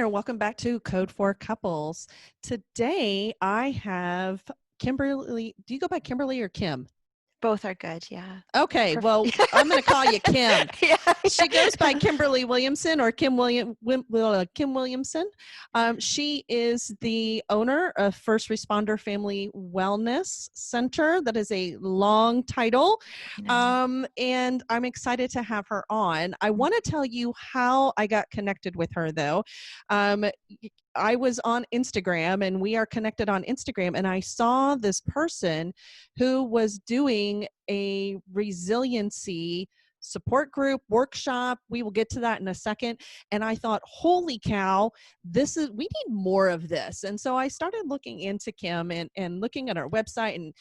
and welcome back to Code for Couples. Today I have Kimberly. Do you go by Kimberly or Kim? Both are good, yeah. Okay, well, I'm going to call you Kim. Yeah. She goes by Kimberly Williamson or Kim Williamson. She is the owner of First Responder Family Wellness Center. That is a long title. And I'm excited to have her on. I want to tell you how I got connected with her, though. I was on Instagram and we are connected on Instagram, and I saw this person who was doing a resiliency support group workshop. We will get to that in a second. And I thought, holy cow, we need more of this. And so I started looking into Kim and looking at our website, and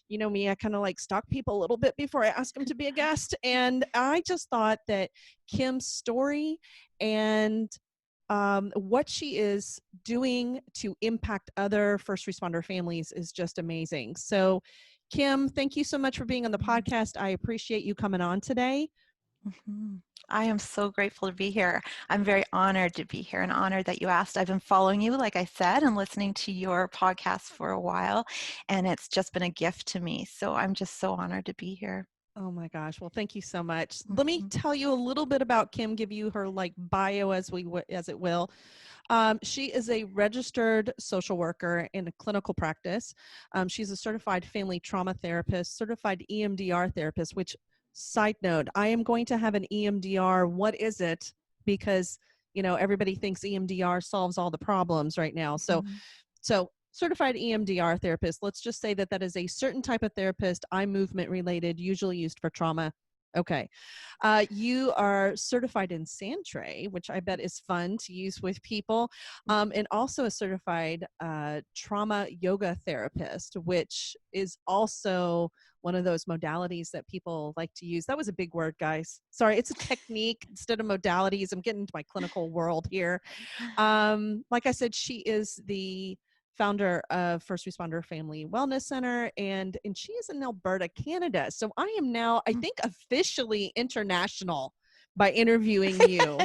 you know me, I kind of like stalk people a little bit before I ask them to be a guest. And I just thought that Kim's story and what she is doing to impact other first responder families is just amazing. So, Kim, thank you so much for being on the podcast. I appreciate you coming on today. I am so grateful to be here. I'm very honored to be here and honored that you asked. I've been following you, like I said, and listening to your podcast for a while, and it's just been a gift to me. So I'm just so honored to be here. Oh my gosh. Well, thank you so much. Let me tell you a little bit about Kim, give you her like bio as it will. She is a registered social worker in a clinical practice. She's a certified family trauma therapist, certified EMDR therapist, which, side note, I am going to have an EMDR. What is it? Because, you know, everybody thinks EMDR solves all the problems right now. So certified EMDR therapist, let's just say that is a certain type of therapist, eye movement related, usually used for trauma. Okay. You are certified in Sandtray, which I bet is fun to use with people, and also a certified trauma yoga therapist, which is also one of those modalities that people like to use. That was a big word, guys. Sorry, it's a technique instead of modalities. I'm getting into my clinical world here. Like I said, she is the founder of First Responder Family Wellness Center, and she is in Alberta, Canada. So I am now, I think, officially international by interviewing you.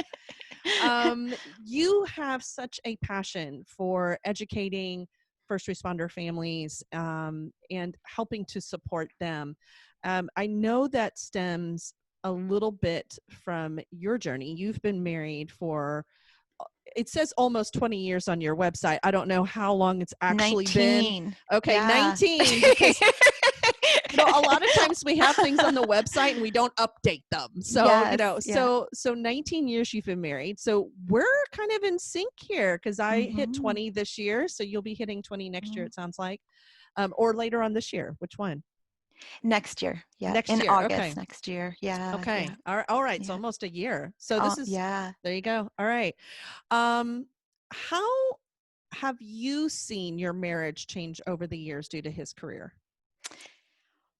You have such a passion for educating first responder families and helping to support them. I know that stems a little bit from your journey. You've been married for, it says almost 20 years on your website. I don't know how long it's actually 19. been. Okay, Yeah. 19. Because you know, a lot of times we have things on the website and we don't update them. So, yes, you know, yeah. so 19 years you've been married. So we're kind of in sync here because I hit 20 this year. So you'll be hitting 20 next year, it sounds like. Or later on this year. Which one? Next year. Yeah. Next in year. August Okay. Next year. Yeah. Okay. Yeah. All right. Yeah. So almost a year. So this is, yeah. There you go. All right. How have you seen your marriage change over the years due to his career?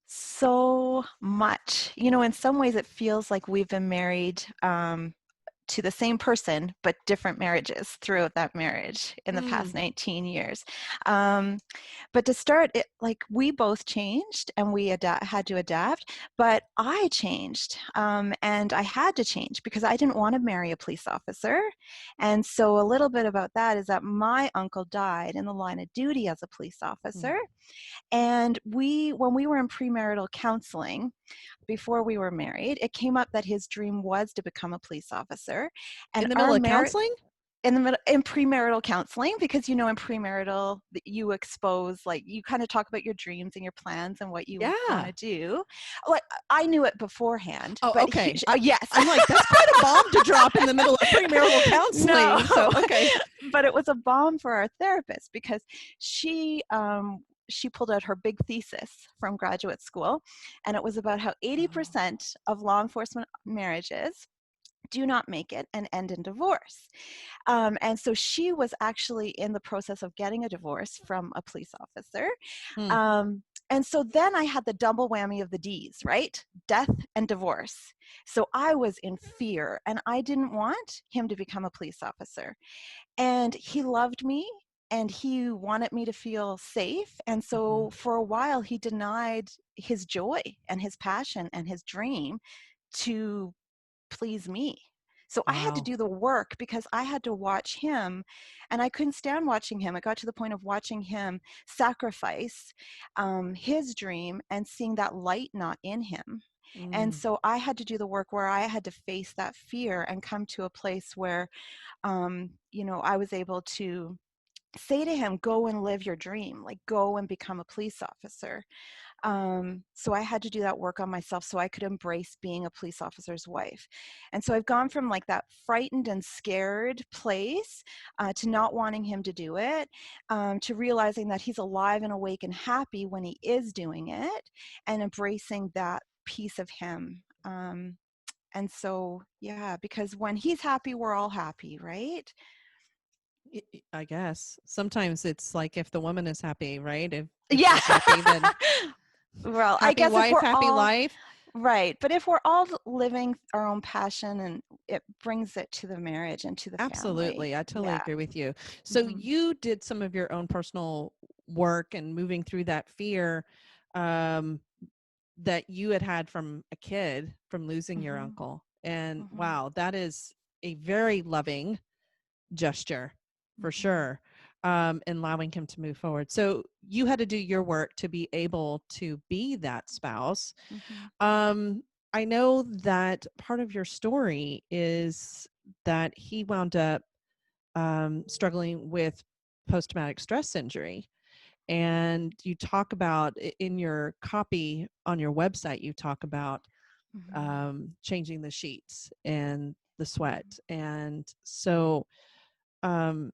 So much. You know, in some ways it feels like we've been married to the same person, but different marriages throughout that marriage in the past 19 years. But to start, like we both changed and we had to adapt, but I changed and I had to change because I didn't want to marry a police officer. And so a little bit about that is that my uncle died in the line of duty as a police officer. And when we were in premarital counseling, before we were married, it came up that his dream was to become a police officer. And in the middle of counseling? In premarital counseling, because, you know, in premarital, you expose, like, you kind of talk about your dreams and your plans and what you want to do. Like, I knew it beforehand. Oh, but okay. Yes. I'm like, that's quite a bomb to drop in the middle of premarital counseling. No. So, okay. But it was a bomb for our therapist because she pulled out her big thesis from graduate school, and it was about how 80% of law enforcement marriages do not make it and end in divorce. And so she was actually in the process of getting a divorce from a police officer. And so then I had the double whammy of the D's, right? Death and divorce. So I was in fear and I didn't want him to become a police officer. And he loved me and he wanted me to feel safe. And so for a while, he denied his joy and his passion and his dream to please me. So I had to Wow. do the work because I had to watch him, and I couldn't stand watching him. It got to the point of watching him sacrifice his dream and seeing that light not in him. And Mm. so I had to do the work where I had to face that fear and come to a place where, I was able to say to him, go and live your dream, like go and become a police officer. So I had to do that work on myself so I could embrace being a police officer's wife. And so I've gone from like that frightened and scared place to not wanting him to do it, to realizing that he's alive and awake and happy when he is doing it, and embracing that piece of him. And so, yeah, because when he's happy, we're all happy, right? I guess sometimes it's like if the woman is happy, right? If Yeah. she's happy, then Well, I happy guess if wife, we're happy all life. right, but if we're all living our own passion, and it brings it to the marriage and to the family. Absolutely. I totally Yeah. agree with you. So Hmm. you did some of your own personal work and moving through that fear um, that you had from a kid from losing your Hmm. uncle. And Hmm. wow, that is a very loving gesture for Hmm. sure, in allowing him to move forward. So you had to do your work to be able to be that spouse. Hmm. Um, I know that part of your story is that he wound up struggling with post traumatic stress injury. And you talk about in your copy on your website, you talk about Hmm. changing the sheets and the sweat. And so, um,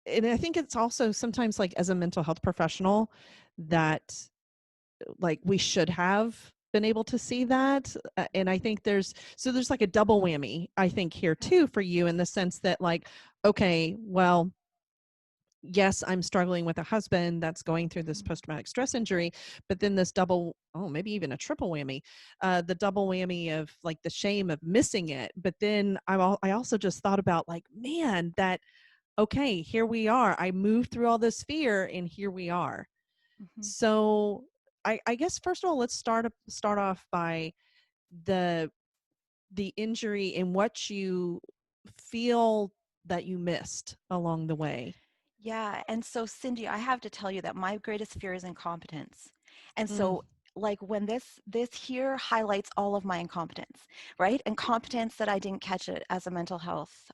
and I think it's also sometimes like as a mental health professional that like we should have been able to see that. And I think there's like a double whammy, I think, here too for you, in the sense that like, okay, well, yes, I'm struggling with a husband that's going through this Hmm. post traumatic stress injury, but then this double, oh, maybe even a triple whammy, the double whammy of like the shame of missing it. But then I also just thought about like, man, that, okay, here we are. I moved through all this fear and here we are. Hmm. So I guess first of all, let's start off by the injury and what you feel that you missed along the way. Yeah. And so, Cyndi, I have to tell you that my greatest fear is incompetence. And Mm, so, like when this here highlights all of my incompetence, right? Incompetence that I didn't catch it as a mental health,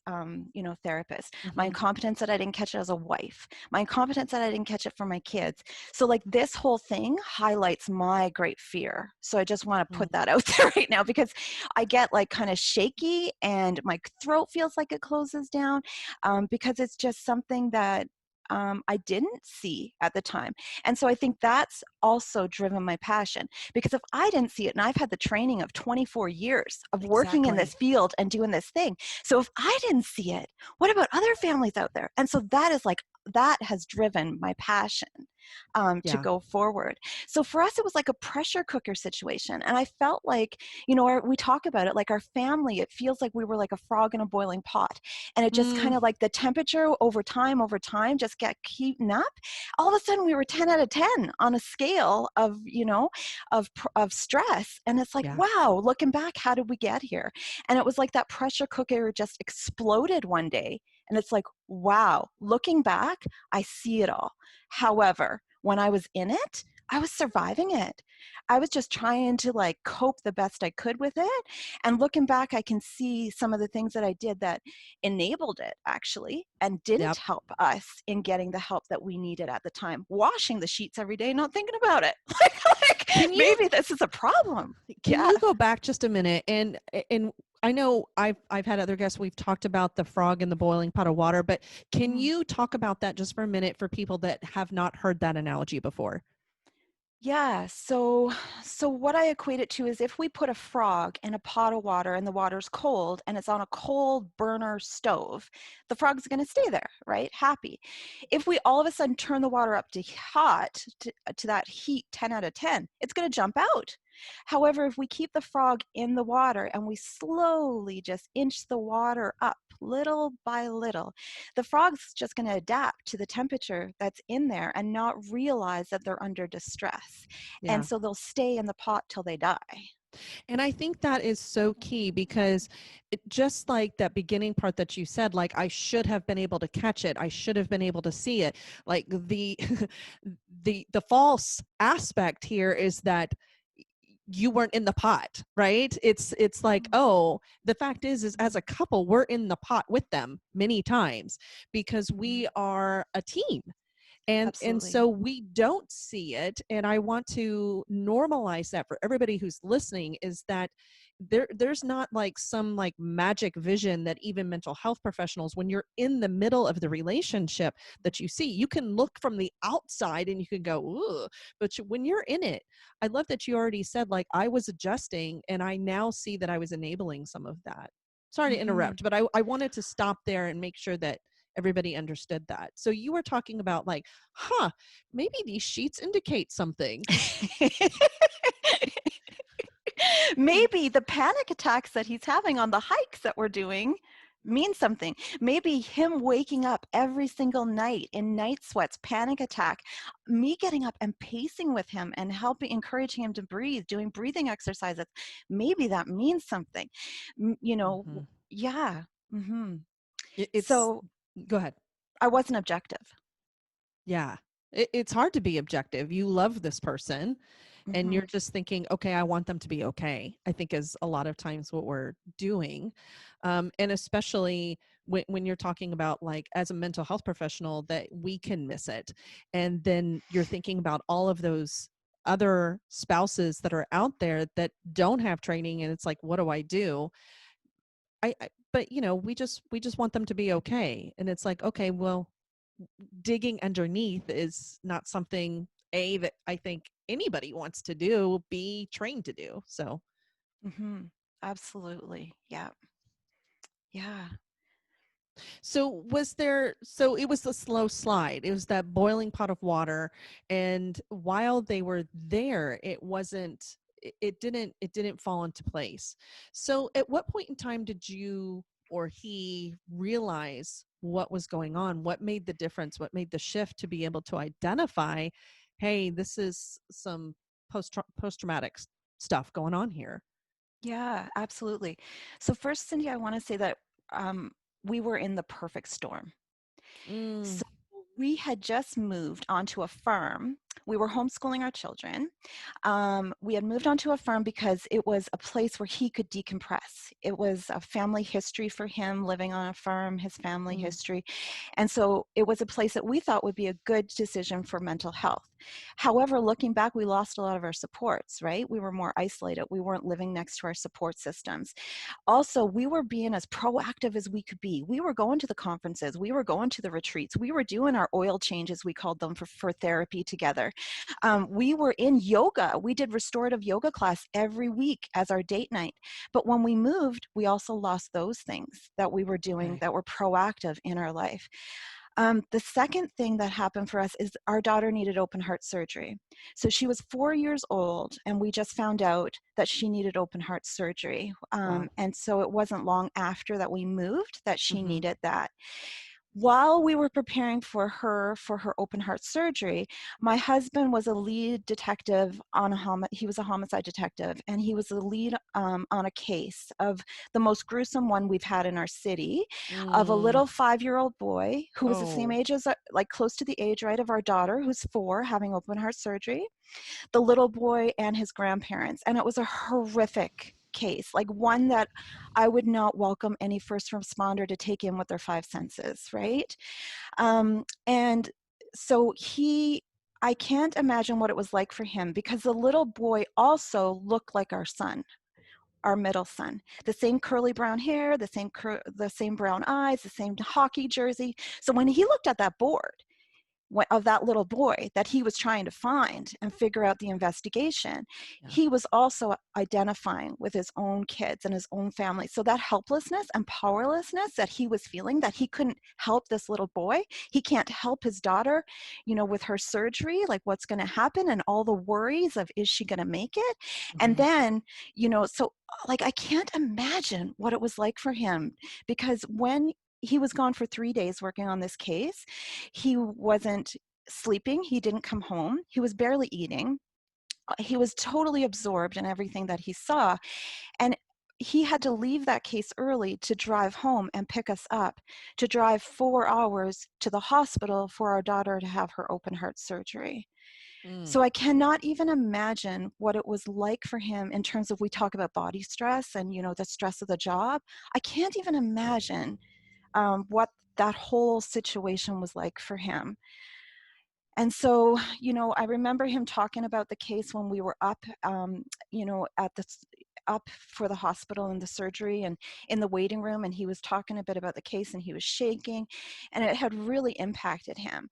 therapist. My mhm. incompetence that I didn't catch it as a wife. My incompetence that I didn't catch it for my kids. So, like this whole thing highlights my great fear. So I just want to Mm, put that out there right now, because I get like kind of shaky and my throat feels like it closes down, because it's just something that I didn't see at the time. And so I think that's also driven my passion, because if I didn't see it, and I've had the training of 24 years of working in this exactly. field and doing this thing. So if I didn't see it, what about other families out there? And so that is like, that has driven my passion to Yeah. go forward. So for us, it was like a pressure cooker situation. And I felt like, we talk about it like our family, it feels like we were like a frog in a boiling pot. And it just Mm, kind of like the temperature over time just kept keeping up. All of a sudden we were 10 out of 10 on a scale of, of stress. And it's like, yeah. wow, looking back, how did we get here? And it was like that pressure cooker just exploded one day. And it's like, wow, looking back, I see it all. However, when I was in it, I was surviving it. I was just trying to like cope the best I could with it. And looking back, I can see some of the things that I did that enabled it actually, and didn't Yep. help us in getting the help that we needed at the time. Washing the sheets every day, not thinking about it. like Can you maybe this is a problem. can Yeah. you go back just a minute, and I know I've had other guests, we've talked about the frog in the boiling pot of water, but can Mhm. you talk about that just for a minute for people that have not heard that analogy before? Yeah, so what I equate it to is if we put a frog in a pot of water and the water's cold and it's on a cold burner stove, the frog's going to stay there, right? Happy. If we all of a sudden turn the water up to hot, to that heat 10 out of 10, it's going to jump out. However, if we keep the frog in the water and we slowly just inch the water up little by little, the frog's just going to adapt to the temperature that's in there and not realize that they're under distress. And Yeah. so they'll stay in the pot till they die. And I think that is so key because just like that beginning part that you said, like, I should have been able to catch it. I should have been able to see it. Like the false aspect here is that you weren't in the pot, right? It's like, oh, the fact is as a couple, we're in the pot with them many times because we Mhm. are a team, and Absolutely. so we don't see it. And I want to normalize that for everybody who's listening, is that there's not like some like magic vision that even mental health professionals, when you're in the middle of the relationship, that you see. You can look from the outside and you can go, ooh, but when you're in it, I love that you already said, like, I was adjusting and I now see that I was enabling some of that. Sorry to Mhm. interrupt, but I wanted to stop there and make sure that everybody understood that. So you were talking about like, maybe these sheets indicate something. Maybe the panic attacks that he's having on the hikes that we're doing mean something. Maybe him waking up every single night in night sweats, panic attack, me getting up and pacing with him and helping, encouraging him to breathe, doing breathing exercises. Maybe that means something. Hmm. Yeah. hmm It's So go ahead. I wasn't objective. Yeah. It's hard to be objective. You love this person and hmm you're just thinking, okay, I want them to be okay, I think is a lot of times what we're doing. And especially when you're talking about, like, as a mental health professional, that we can miss it. And then you're thinking about all of those other spouses that are out there that don't have training. And it's like, what do I do? But we just want them to be okay. And it's like, okay, well, digging underneath is not something that I think anybody wants to do, be trained to do. So Absolutely. Yeah. Yeah. so it was the slow slide. It was that boiling pot of water. And while they were there, it didn't fall into place. So at what point in time did you or he realize what was going on? What made the difference? What made the shift to be able to identify, hey, this is some post traumatic stuff going on here? Yeah, absolutely. So first, Cindy, I want to say that um, we were in the perfect storm. Mm, So we had just moved onto a farm. We were homeschooling our children. We had moved onto a farm because it was a place where he could decompress. It was a family history for him living on a farm, his family mm, history. And so it was a place that we thought would be a good decision for mental health. However, looking back, we lost a lot of our supports, right? We were more isolated. We weren't living next to our support systems. Also, we were being as proactive as we could be. We were going to the conferences, we were going to the retreats, we were doing our oil changes, we called them, for therapy together. We were in yoga. We did restorative yoga class every week as our date night. But when we moved, we also lost those things that we were doing okay. that were proactive in our life. The second thing that happened for us is our daughter needed open heart surgery. So she was 4 years old, and we just found out that she needed open heart surgery. Wow. And so it wasn't long after that we moved that she Hmm. needed that. While we were preparing for her open heart surgery, my husband was a lead detective on he was a homicide detective, and he was the lead on a case of the most gruesome one we've had in our city, of a Mm, little 5-year-old boy who was the same oh. age as like close to the age, right, of our daughter, who's 4, having open heart surgery, the little boy and his grandparents. And it was a horrific case, like one that I would not welcome any first responder to take in with their 5 senses, right? And so I can't imagine what it was like for him, because the little boy also looked like our son, our middle son. The same curly brown hair, the same brown eyes, the same hockey jersey. So when he looked at that board of that little boy that he was trying to find and figure out the investigation, Yeah. he was also identifying with his own kids and his own family. So that helplessness and powerlessness that he was feeling, that he couldn't help this little boy, he can't help his daughter, with her surgery, like what's going to happen, and all the worries of, is she going to make it? And Hmm. then, so like I can't imagine what it was like for him, because when he was gone for 3 days working on this case, he wasn't sleeping. He didn't come home. He was barely eating. he was totally absorbed in everything that he saw. And he had to leave that case early to drive home and pick us up, to drive 4 hours to the hospital for our daughter to have her open heart surgery. Mm, So I cannot even imagine what it was like for him in terms of, we talk about body stress and, the stress of the job. I can't even imagine what that whole situation was like for him. And so, I remember him talking about the case when we were up, at the up for the hospital and the surgery and in the waiting room, and he was talking a bit about the case and he was shaking, and it had really impacted him.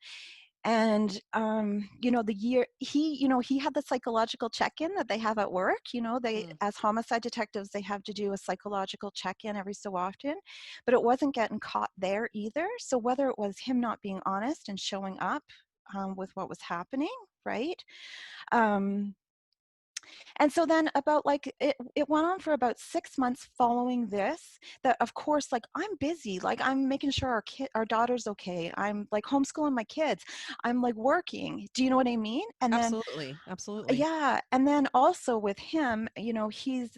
And the year he had the psychological check-in that they have at work. They, mm, as homicide detectives, they have to do a psychological check-in every so often, but it wasn't getting caught there either. So whether it was him not being honest and showing up with what was happening, right? um, and so then about like it went on for about 6 months following this, that of course, like, I'm busy, like I'm making sure our daughter's okay, I'm like homeschooling my kids, I'm like working, do you know what I mean? And then absolutely. Absolutely. yeah, and then also with him,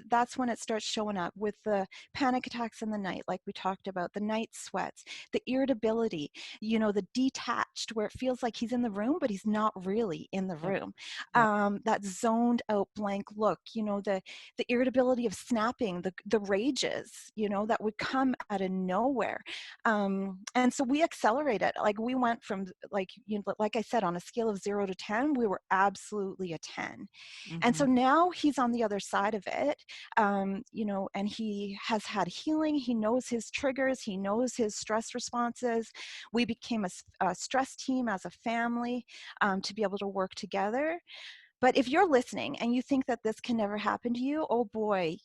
that's when it starts showing up with the panic attacks in the night, like we talked about, the night sweats, the irritability, the detached, where it feels like he's in the room, but he's not really in the Yep. room. Yep. That zoned out blank look, the irritability of snapping, the rages, that would come out of nowhere. And so we accelerated. Like we went from, like, like I said, on a scale of 0 to 10, we were absolutely a 10. And so Hmm. now he's on the other side of it, and he has had healing. He knows his triggers. He knows his stress responses. We became a stress team as a family, to be able to work together. But if you're listening and you think that this can never happen to you, oh boy,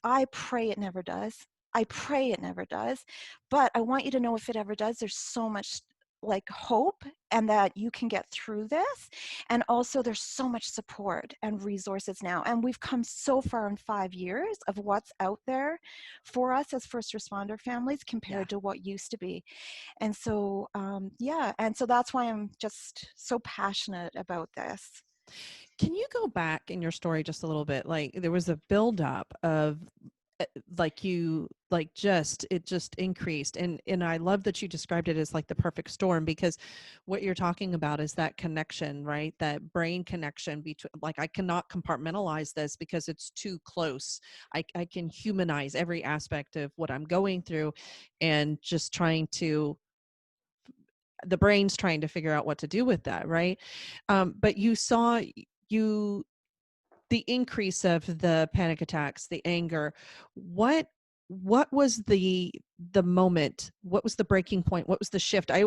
I pray it never does. I pray it never does. But I want you to know, if it ever does, there's so much like hope, and that you can get through this. And also there's so much support and resources now. And we've come so far in 5 years of what's out there for us as first responder families Yeah. compared to what used to be. And so, yeah. And so that's why I'm just so passionate about this. Can you go back in your story just a little bit? Like there was a buildup of like you like just it just increased, and I love that you described it as like the perfect storm, because what you're talking about is that connection, right? That brain connection between, like, I cannot compartmentalize this because it's too close. I can humanize every aspect of what I'm going through, and just trying to, the brain's trying to figure out what to do with that, right? But you saw, you the increase of the panic attacks, the anger. What was the moment? What was the breaking point? What was the shift? I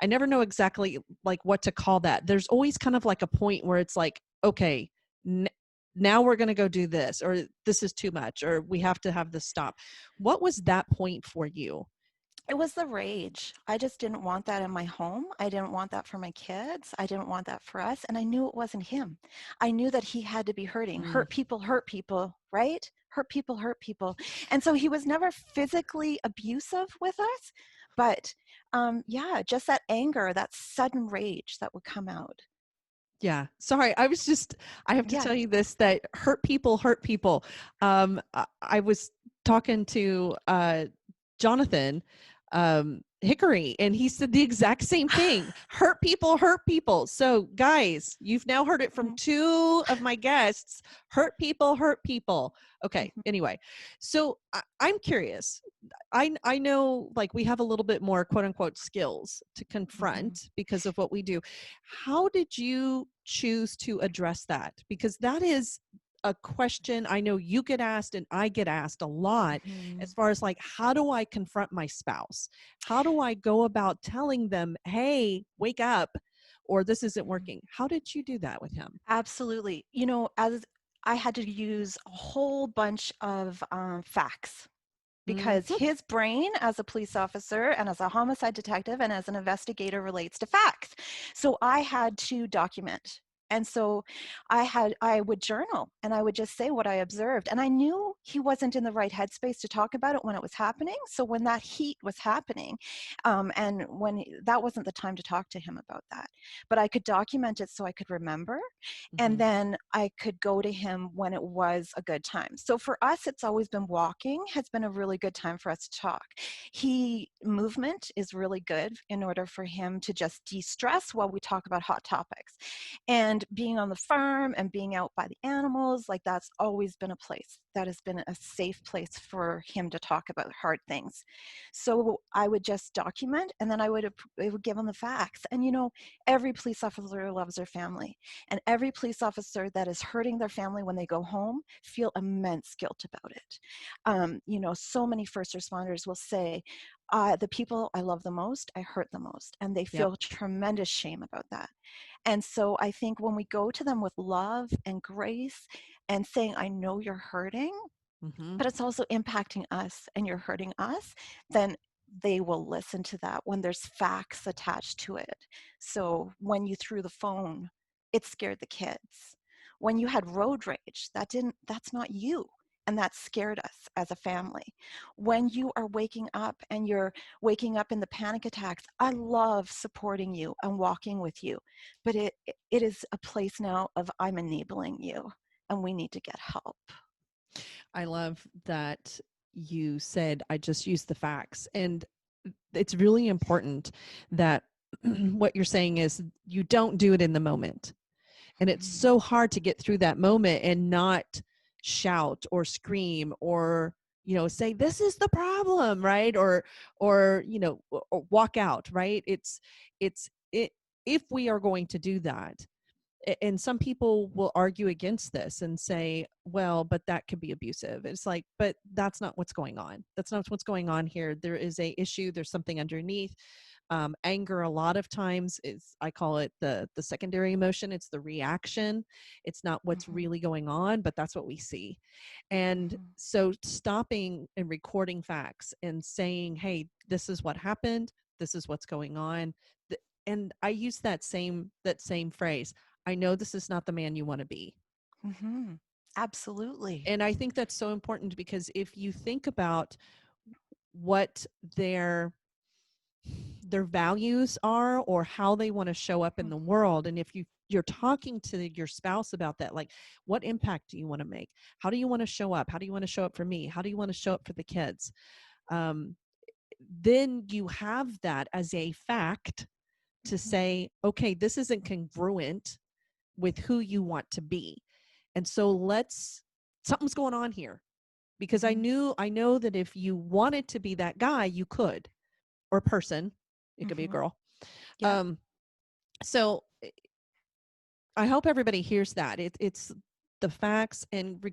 never know exactly like what to call that. There's always kind of like a point where it's like, okay, n- now we're going to go do this, or this is too much, or we have to have this stop. What was that point for you? It was the rage. I just didn't want that in my home. I didn't want that for my kids. I didn't want that for us. And I knew it wasn't him. I knew that he had to be hurting. Mm, Hurt people, right? Hurt people, hurt people. And so he was never physically abusive with us. But yeah, just that anger, that sudden rage that would come out. yeah. Sorry. I have to Yeah. tell you this, that hurt people hurt people. I was talking to Jonathan Hickory, and he said the exact same thing. Hurt people. So, guys, you've now heard it from Mhm, two of my guests. Hurt people hurt people. Okay. mhm, Anyway, so I'm curious. I know, like, we have a little bit more quote unquote skills to mhm. confront because of what we do. How did you choose to address that? Because that is a question I know you get asked and I get asked a lot, as Mhm. far as like, how do I confront my spouse? How do I go about telling them, hey, wake up, or this isn't Mhm. working? How did you do that with him? Absolutely. As I had to use a whole bunch of facts, because Mhm. his brain as a police officer and as a homicide detective and as an investigator relates to facts. So I had to document. And so I would journal and I would just say what I observed. And I knew he wasn't in the right headspace to talk about it when it was happening. So when that heat was happening, and that wasn't the time to talk to him about that. But I could document it so I could remember. And Mm-hmm. then I could go to him when it was a good time. So for us, it's always been walking has been a really good time for us to talk. Movement is really good in order for him to just de-stress while we talk about hot topics. And being on the farm and being out by the animals, like that's always been a place that has been a safe place for him to talk about hard things. So I would just document, and then I would give him the facts. And every police officer loves their family, and every police officer that is hurting their family when they go home feel immense guilt about it. So many first responders will say, the people I love the most, I hurt the most, and they Yep. feel tremendous shame about that. And so I think when we go to them with love and grace and saying, I know you're hurting, Mm-hmm. but it's also impacting us and you're hurting us, then they will listen to that when there's facts attached to it. So when you threw the phone, it scared the kids. When you had road rage, that's not you. And that scared us as a family. When you are waking up and you're waking up in the panic attacks, I love supporting you and walking with you. But it is a place now of I'm enabling you and we need to get help. I love that you said, I just use the facts. And it's really important that what you're saying is you don't do it in the moment. And it's Mhm. so hard to get through that moment and not shout or scream or say this is the problem, right? Or walk out, right? It's if we are going to do that, and some people will argue against this and say, well, but that could be abusive. It's like, but that's not what's going on. That's not what's going on here. There is a issue. There's something underneath. Anger a lot of times is, I call it the secondary emotion. It's the reaction. It's not what's Mhm. really going on, but that's what we see. And Mhm. so stopping and recording facts and saying, hey, this is what happened, this is what's going on. And I use that same phrase, I know this is not the man you want to be. Mhm. Absolutely. And I think that's so important, because if you think about what their values are or how they want to show up in the Mhm. world, and if you're talking to your spouse about that, like, what impact do you want to make? How do you want to show up? How do you want to show up for me? How do you want to show up for the kids? um, then you have that as a fact to Mhm. say, okay, this isn't congruent with who you want to be. And so something's going on here, because Mhm. I know that if you wanted to be that guy, you could, or person, it could be a Mhm. girl. Yep. um so I hope everybody hears that it's the facts, and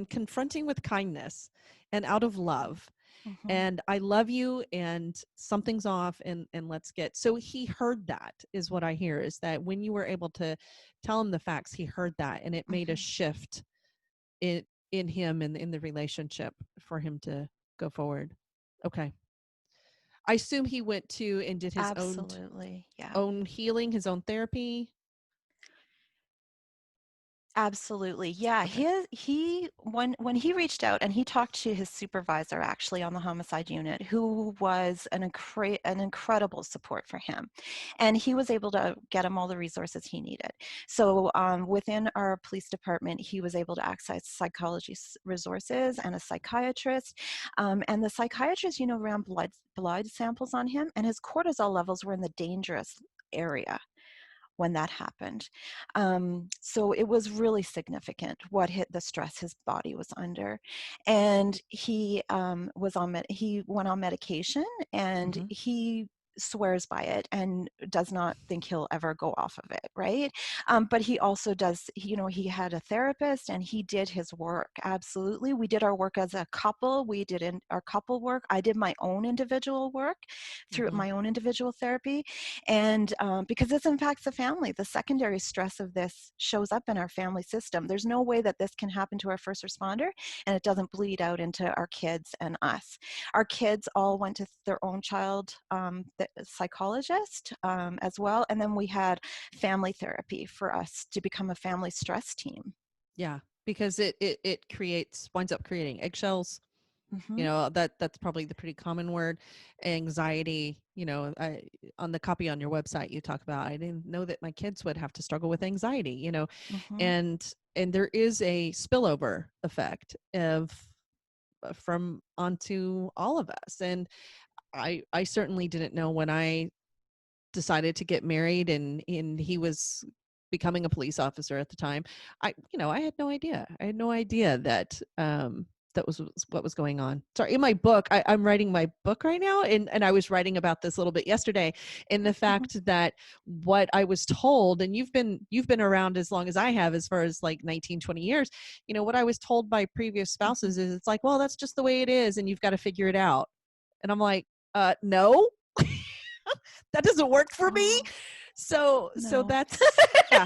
confronting with kindness and out of love. Mhm. And I love you, and something's off, and let's get. So he heard that, is what I hear, is that when you were able to tell him the facts, he heard that, and it made a Mhm. shift in him and in the relationship for him to go forward. Okay. I assume he went to and did his own Absolutely. Yeah. own healing, his own therapy. Absolutely. Yeah, Okay. he when he reached out and he talked to his supervisor actually on the homicide unit, who was an incredible support for him. And he was able to get him all the resources he needed. So within our police department, he was able to access psychology resources and a psychiatrist. And the psychiatrist, ran blood samples on him, and his cortisol levels were in the dangerous area when that happened. So it was really significant what hit the stress his body was under. And he went on medication, and Mm-hmm. he swears by it and does not think he'll ever go off of it, right? But he also does, he had a therapist and he did his work. Absolutely. We did our work as a couple. We did our couple work. I did my own individual work through Mm-hmm. my own individual therapy. And because this impacts the family, the secondary stress of this shows up in our family system. There's no way that this can happen to our first responder and it doesn't bleed out into our kids and us. Our kids all went to their own child psychologist as well. And then we had family therapy for us to become a family stress team. Yeah, because it winds up creating eggshells. Mm-hmm. That's probably the pretty common word. Anxiety, on the copy on your website you talk about, I didn't know that my kids would have to struggle with anxiety, Mm-hmm. and there is a spillover effect of from onto all of us. And I certainly didn't know when I decided to get married, and he was becoming a police officer at the time. I had no idea. I had no idea that that was what was going on. Sorry, in my book, I'm writing my book right now, and I was writing about this a little bit yesterday, in the fact that what I was told, and you've been around as long as I have, as far as like 19, 20 years, what I was told by previous spouses is, it's like, well, that's just the way it is, and you've got to figure it out. And I'm like, no, that doesn't work for me. Oh, So no. that's, yeah,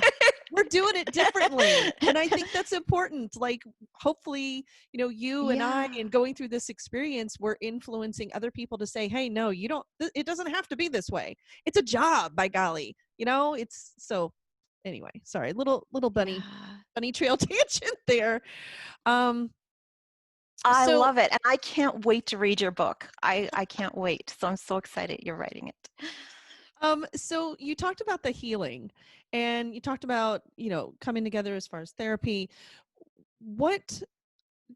we're doing it differently. And I think that's important. Like, hopefully, you and I, Yeah. and going through this experience, we're influencing other people to say, hey, no, you don't, it doesn't have to be this way. It's a job, by golly. It's so, anyway, sorry, little bunny Yeah. trail tangent there. um I so love it. And I can't wait to read your book. I can't wait. So I'm so excited you're writing it. so you talked about the healing, and you talked about, coming together as far as therapy. What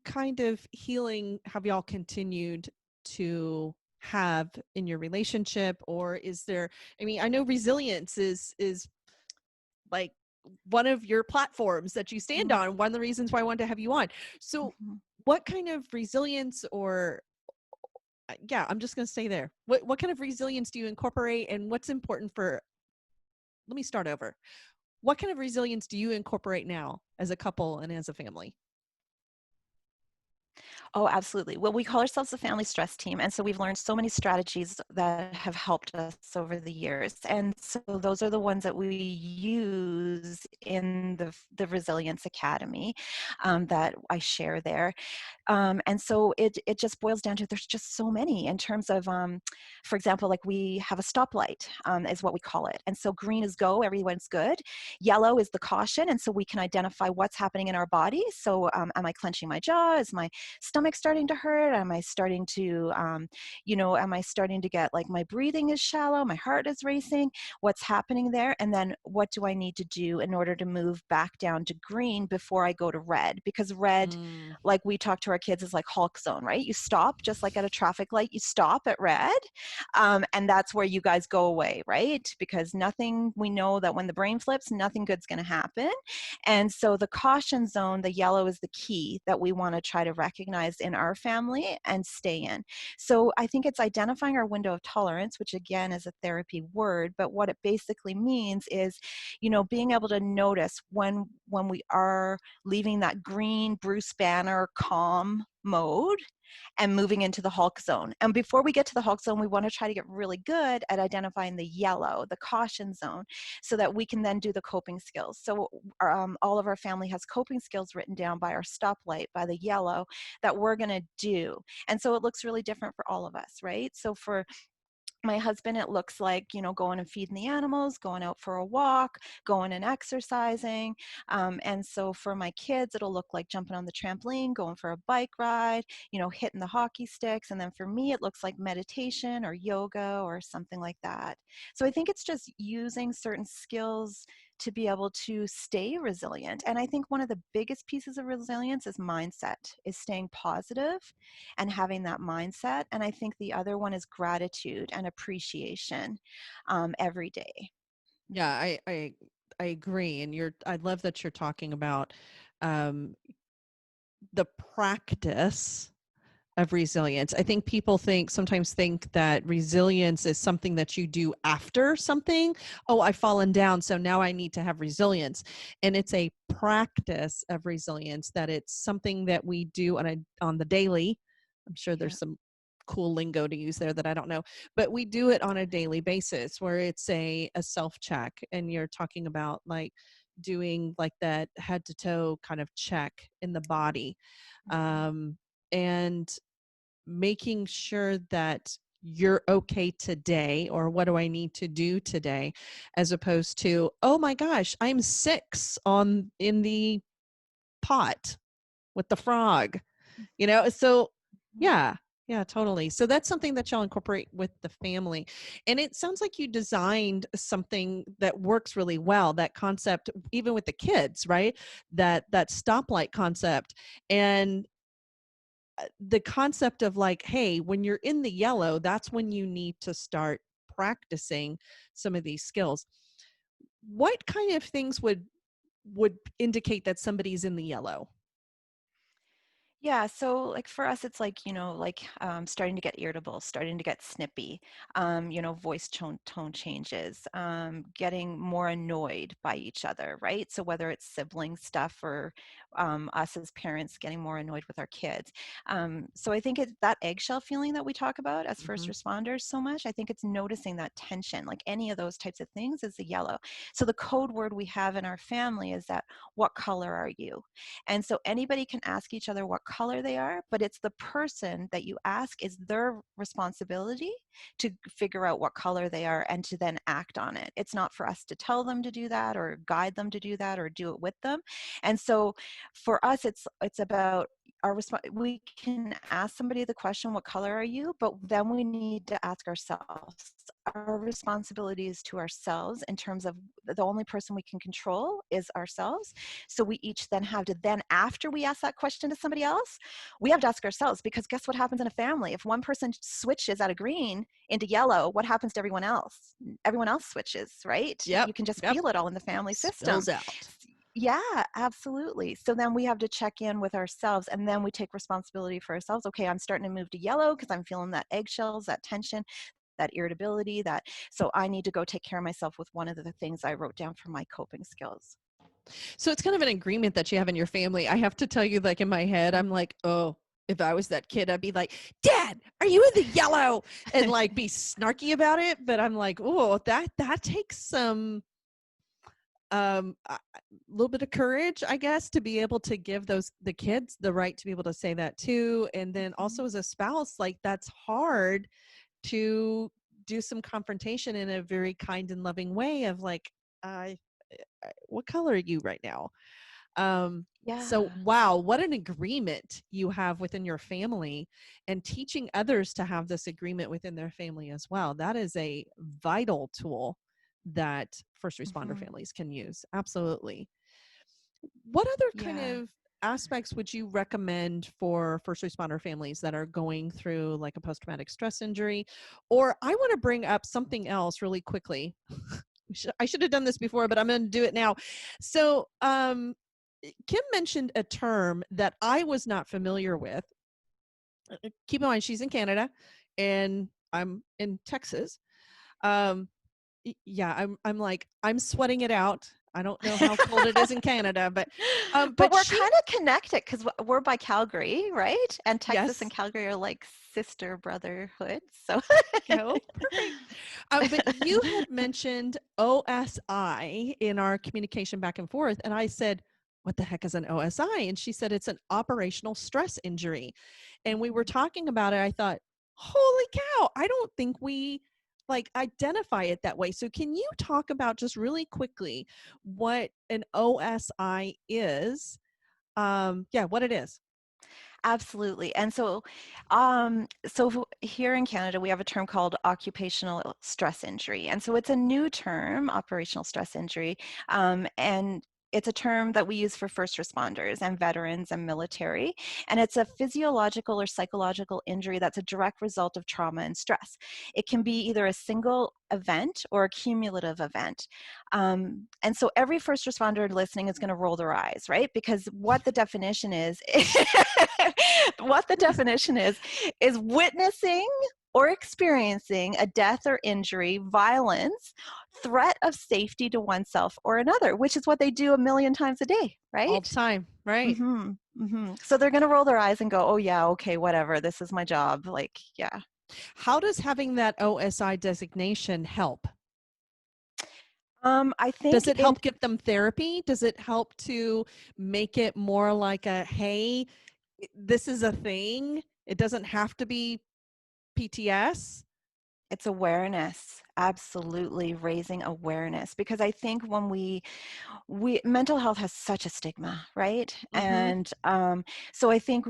kind of healing have y'all continued to have in your relationship? Or is there, I mean, I know resilience is like one of your platforms that you stand on, one of the reasons why I wanted to have you on. So Mm-hmm. what kind of resilience, or yeah, I'm just going to stay there. What kind of resilience do you incorporate, and what's important for, let me start over. What kind of resilience do you incorporate now as a couple and as a family? Oh, absolutely. Well, we call ourselves the family stress team. And so we've learned so many strategies that have helped us over the years. And so those are the ones that we use in the Resilience Academy that I share there. And so it just boils down to, there's just so many in terms of, for example, like we have a stoplight is what we call it. And so green is go, everyone's good. Yellow is the caution. And so we can identify what's happening in our body. So am I clenching my jaw? Is my stomach starting to hurt? Am I starting to, am I starting to get like my breathing is shallow? My heart is racing? What's happening there? And then what do I need to do in order to move back down to green before I go to red? Because red, Mm, like we talk to our kids, is like Hulk zone, right? You stop just like at a traffic light, you stop at red. And that's where you guys go away, right? Because nothing, we know that when the brain flips, nothing good's going to happen. And so the caution zone, the yellow, is the key that we want to try to recognize in our family and stay in. So I think it's identifying our window of tolerance, which again is a therapy word, but what it basically means is, being able to notice when we are leaving that green Bruce Banner calm mode and moving into the Hulk zone. And before we get to the Hulk zone, we want to try to get really good at identifying the yellow, the caution zone, so that we can then do the coping skills. So all of our family has coping skills written down by our stoplight, by the yellow, that we're going to do. And so it looks really different for all of us, right? So for my husband, it looks like, going and feeding the animals, going out for a walk, going and exercising. And so for my kids, it'll look like jumping on the trampoline, going for a bike ride, hitting the hockey sticks. And then for me, it looks like meditation or yoga or something like that. So I think it's just using certain skills to be able to stay resilient. And I think one of the biggest pieces of resilience is mindset, is staying positive and having that mindset. And I think the other one is gratitude and appreciation every day. yeah, I agree. And I love that you're talking about um, the practice of resilience. I think people sometimes think that resilience is something that you do after something. Oh, I've fallen down, so now I need to have resilience. And it's a practice of resilience, that it's something that we do on the daily. I'm sure Yeah. there's some cool lingo to use there that I don't know, but we do it on a daily basis, where it's a self-check, and you're talking about like doing like that head to toe kind of check in the body. Mhm. And making sure that you're okay today, or what do I need to do today, as opposed to, oh my gosh, I'm 6 in the pot with the frog, so yeah. Yeah, totally. So that's something that y'all incorporate with the family. And it sounds like you designed something that works really well, that concept, even with the kids, right? That stoplight concept. And the concept of like, hey, when you're in the yellow, that's when you need to start practicing some of these skills. What kind of things would indicate that somebody's in the yellow? Yeah, so like for us, it's like, starting to get irritable, starting to get snippy, voice tone changes, getting more annoyed by each other, right? So whether it's sibling stuff or us as parents getting more annoyed with our kids. So I think it's that eggshell feeling that we talk about as first Mm-hmm. responders so much. I think it's noticing that tension, like any of those types of things is the yellow. So the code word we have in our family is that, what color are you? And so anybody can ask each other what color they are, but it's the person that you ask is their responsibility to figure out what color they are and to then act on it. It's not for us to tell them to do that or guide them to do that or do it with them. And so for us, it's about our response. We can ask somebody the question, what color are you? But then we need to ask ourselves. Our responsibility is to ourselves in terms of the only person we can control is ourselves. So we each then have to after we ask that question to somebody else, we have to ask ourselves, because guess what happens in a family? If one person switches out of green into yellow, what happens to everyone else? Everyone else switches, right? Yep. You can just Yep. feel it all in the family system. Spills out. Yeah, absolutely. So then we have to check in with ourselves, and then we take responsibility for ourselves. Okay, I'm starting to move to yellow because I'm feeling that eggshells, that tension, that irritability, so I need to go take care of myself with one of the things I wrote down for my coping skills. So it's kind of an agreement that you have in your family. I have to tell you, like in my head, I'm like, oh, if I was that kid, I'd be like, Dad, are you in the yellow? And like be snarky about it. But I'm like, oh, that takes some a little bit of courage, I guess, to be able to give the kids the right to be able to say that too. And then also as a spouse, like that's hard to do some confrontation in a very kind and loving way of like, I what color are you right now? So Yeah. wow, what an agreement you have within your family, and teaching others to have this agreement within their family as well. That is a vital tool that first responder Mhm. families can use. Absolutely. What other kind Yeah. of aspects would you recommend for first responder families that are going through like a post-traumatic stress injury? Or I want to bring up something else really quickly. I should have done this before, but I'm going to do it now. So, Kim mentioned a term that I was not familiar with. Keep in mind, she's in Canada and I'm in Texas. Um, yeah, I'm like, I'm sweating it out. I don't know how cold it is in Canada, but But but we're she kind of connected because we're by Calgary, right? And Texas and yes, Calgary are like sister brotherhood. So go perfect. But you had mentioned OSI in our communication back and forth, and I said, "What the heck is an OSI?" And she said, "It's an operational stress injury." And we were talking about it. I thought, "Holy cow! I don't think we like identify it that way." So, can you talk about just really quickly what an OSI is? Yeah, what it is. absolutely. And so here in Canada, we have a term called occupational stress injury. And so it's a new term, operational stress injury. And it's a term that we use for first responders and veterans and military. And it's a physiological or psychological injury that's a direct result of trauma and stress. It can be either a single event or a cumulative event. And so every first responder listening is going to roll their eyes, right? Because what the definition is, what the definition is witnessing or experiencing a death or injury, violence, threat of safety to oneself or another, which is what they do a million times a day, All the right? time, right? So they're going to roll their eyes and go, oh yeah, okay, whatever, this is my job. Like, yeah. How does having that OSI designation help? I Does think it help give them therapy? Does it help to make it more like a, hey, this is a thing? It doesn't have to be PTS? It's awareness, absolutely raising awareness, because I think when we mental health has such a stigma, right? Mm-hmm. And so I think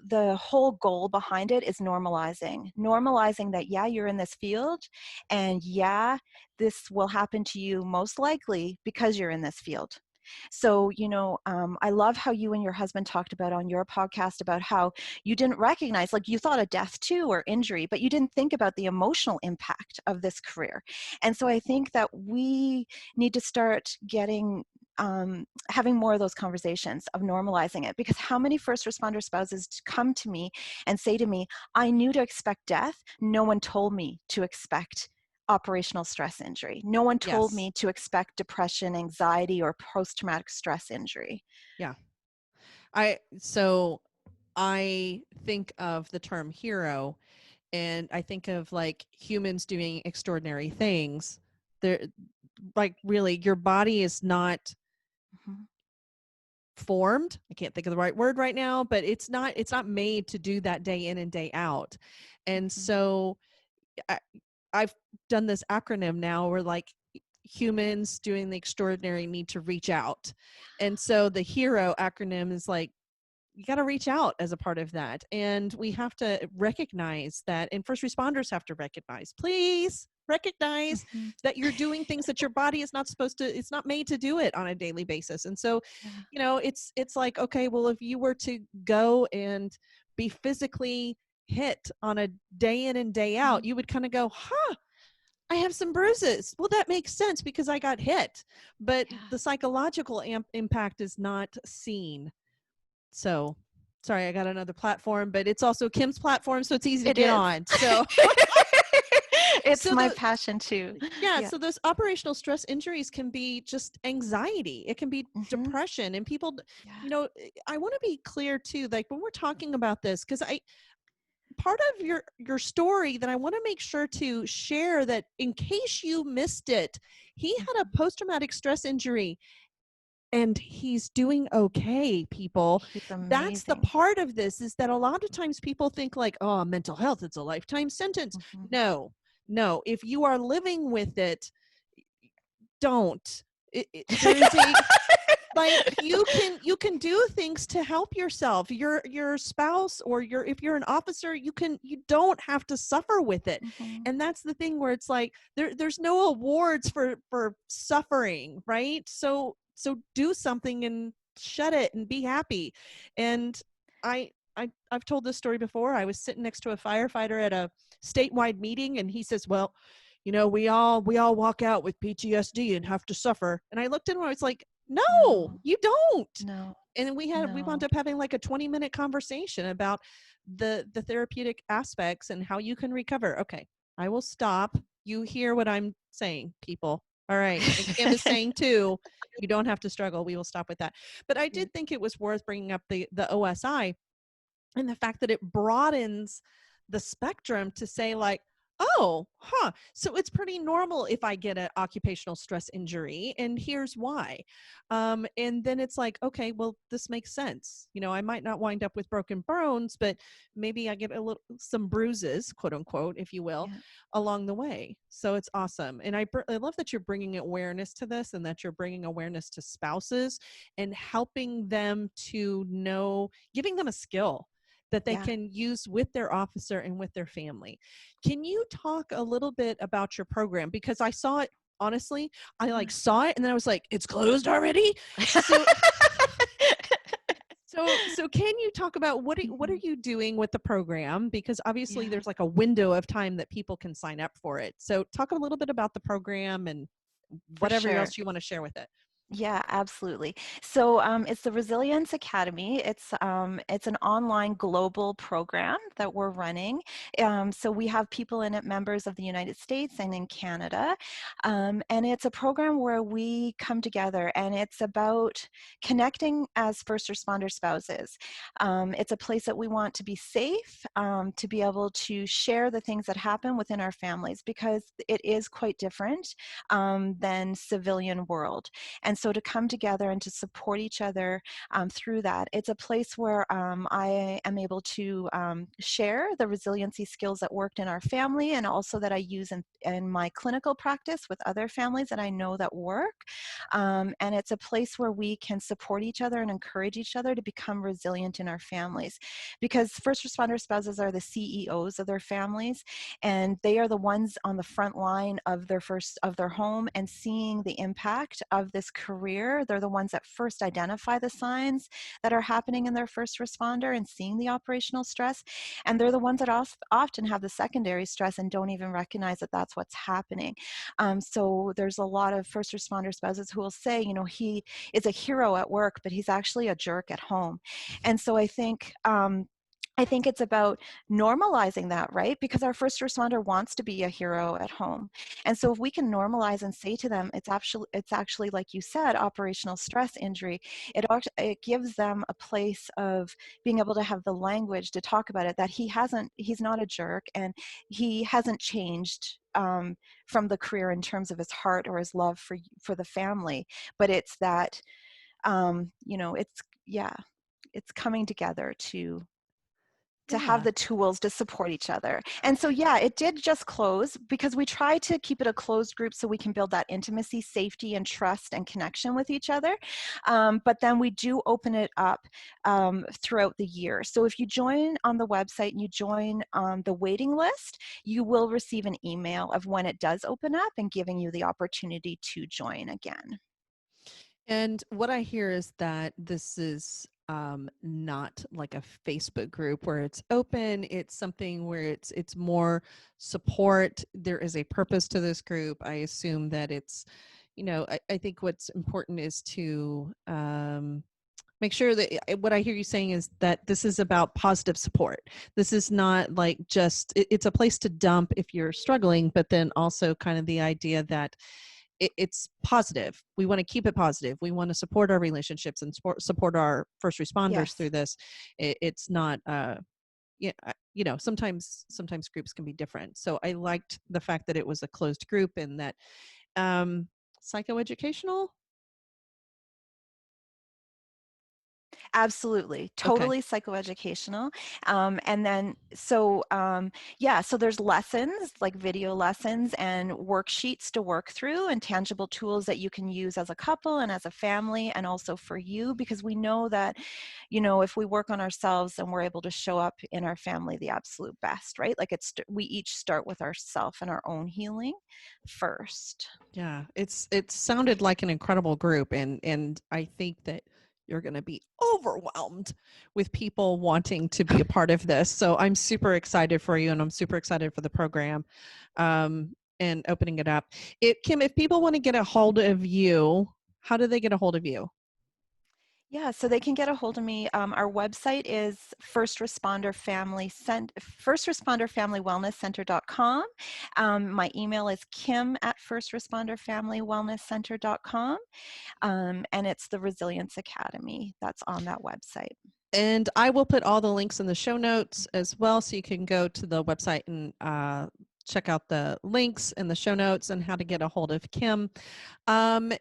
the whole goal behind it is normalizing that, yeah, you're in this field, and yeah, this will happen to you most likely because you're in this field. So, I love how you and your husband talked about on your podcast about how you didn't recognize, like, you thought of death too or injury, but you didn't think about the emotional impact of this career. And so I think that we need to start having more of those conversations of normalizing it, because how many first responder spouses come to me and say to me, I knew to expect death. No one told me to expect operational stress injury. No one told Yes. me to expect depression, anxiety, or post-traumatic stress injury. Yeah. I think of the term hero, and I think of like humans doing extraordinary things. They're like, really, your body is not Mm-hmm. formed. I can't think of the right word right now, but it's not made to do that day in and day out. And Mm-hmm. so I, I've done this acronym now where, like, humans doing the extraordinary need to reach out. And so the hero acronym is like, you got to reach out as a part of that. And we have to recognize that, and first responders have to recognize, please recognize Mm-hmm. that you're doing things that your body is not supposed to, it's not made to do it on a daily basis. And so, Yeah. it's like, okay, well, if you were to go and be physically hit on a day in and day Mm-hmm. out, you would kind of go, huh, I have some bruises. Well, that makes sense because I got hit. But Yeah. the psychological impact is not seen. So, sorry, I got another platform, but it's also Kim's platform, so it's easy to It get is. on. So, It's so my the passion too. yeah, Yeah. so those operational stress injuries can be just anxiety. It can be Mm-hmm. depression, and people, Yeah. I want to be clear too, like when we're talking about this, because I part of your story that I want to make sure to share, that in case you missed it, he had a Mm-hmm. post-traumatic stress injury and he's doing okay, people. He's That's the amazing. part of this, is that a lot of times people think like, oh, mental health, it's a lifetime sentence. Mm-hmm. No, no, if you are living with it, don't. There is a, like, you can do things to help yourself, your spouse, or if you're an officer, you don't have to suffer with it. Mm-hmm. And that's the thing where it's like, there's no awards for suffering, right? So do something and shut it and be happy. And I've told this story before. I was sitting next to a firefighter at a statewide meeting, and he says, well, we all walk out with PTSD and have to suffer. And I looked at him, I was like, no, No, you don't. no, And we wound no. up having like a 20-minute conversation about the therapeutic aspects and how you can recover. Okay, I will stop. You hear what I'm saying, people. All right. And Kim is saying too, you don't have to struggle. We will stop with that. But I Yeah. did think it was worth bringing up the OSI, and the fact that it broadens the spectrum to say, like, oh, huh, so it's pretty normal if I get an occupational stress injury, and here's why. And then it's like, okay, well, this makes sense. I might not wind up with broken bones, but maybe I get some bruises, quote unquote, if you will, Yeah. along the way. So it's awesome. And I love that you're bringing awareness to this, and that you're bringing awareness to spouses and helping them to know, giving them a skill that they Yeah. can use with their officer and with their family. Can you talk a little bit about your program? Because I saw it, honestly, I like saw it and then I was like, it's closed already. So so can you talk about what are Mhm. you doing with the program? Because obviously Yeah, there's like a window of time that people can sign up for it. So talk a little bit about the program and for whatever sure. else you want to share with it. Yeah, absolutely. So it's the Resilience Academy. It's an online global program that we're running. So we have people in it, members of the United States and in Canada, and it's a program where we come together, and it's about connecting as first responder spouses. It's a place that we want to be safe, to be able to share the things that happen within our families, because it is quite different than civilian world. And And so to come together and to support each other through that, it's a place where I am able to share the resiliency skills that worked in our family and also that I use in my clinical practice with other families that I know that work. And it's a place where we can support each other and encourage each other to become resilient in our families, because first responder spouses are the CEOs of their families, and they are the ones on the front line of their home and seeing the impact of this career. They're the ones that first identify the signs that are happening in their first responder and seeing the operational stress, and they're the ones that often have the secondary stress and don't even recognize that that's what's happening. So there's a lot of first responder spouses who will say, you know, he is a hero at work, but he's actually a jerk at home. And so I think it's about normalizing that, right? Because our first responder wants to be a hero at home. And so if we can normalize and say to them, it's actually like you said, operational stress injury, it gives them a place of being able to have the language to talk about it, that he's not a jerk and he hasn't changed from the career in terms of his heart or his love for the family. But it's that, you know, it's coming together to have Yeah. the tools to support each other. And so, yeah, it did just close because we try to keep it a closed group so we can build that intimacy, safety, and trust and connection with each other. But then we do open it up throughout the year. So if you join on the website and you join the waiting list, you will receive an email of when it does open up and giving you the opportunity to join again. And what I hear is that this is not like a Facebook group where it's open. It's something where it's more support. There is a purpose to this group. I assume that it's, you know, I think what's important is to make sure that what I hear you saying is that this is about positive support. This is not like just, it's a place to dump if you're struggling, but then also kind of the idea that it's positive. We want to keep it positive. We want to support our relationships and support our first responders Yes. through this. It's not, yeah, you know, sometimes groups can be different. So I liked the fact that it was a closed group and that psychoeducational. Absolutely, Okay. totally psychoeducational. And then, yeah, so there's lessons, like video lessons and worksheets to work through and tangible tools that you can use as a couple and as a family and also for you, because we know that, you know, if we work on ourselves and we're able to show up in our family the absolute best, right? Like we each start with ourself and our own healing first. Yeah, it sounded like an incredible group, and I think that you're going to be overwhelmed with people wanting to be a part of this. So I'm super excited for you, and I'm super excited for the program, and opening it up. Kim, if people want to get a hold of you, how do they get a hold of you? Yeah, so they can get a hold of me. Our website is firstresponder family wellness center.com. My email is kim@firstresponder family wellness center.com. And it's the Resilience Academy that's on that website. And I will put all the links in the show notes as well, so you can go to the website and check out the links in the show notes and how to get a hold of Kim. Um,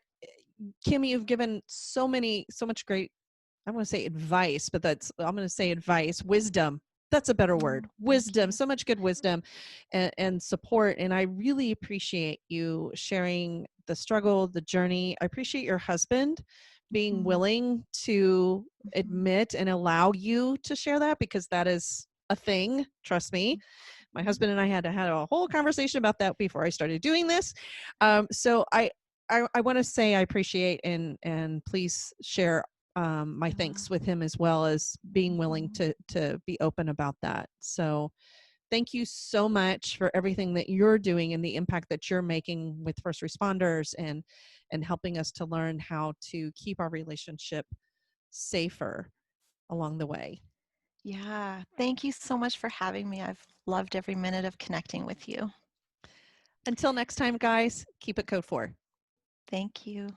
Kim, you've given so much great, I want to say advice, but I'm going to say advice, wisdom. That's a better Oh, word. thank Wisdom, you. so much good wisdom and support. And I really appreciate you sharing the struggle, the journey. I appreciate your husband being Mhm, willing to mhm, admit and allow you to share that, because that is a thing. Trust me. My mhm. husband and I had to have a whole conversation about that before I started doing this. So I want to say I appreciate and please share my Yeah. thanks with him, as well as being willing Mhm. to be open about that. So thank you so much for everything that you're doing and the impact that you're making with first responders and helping us to learn how to keep our relationship safer along the way. Yeah. Thank you so much for having me. I've loved every minute of connecting with you. Until next time, guys, keep it code 4. Thank you.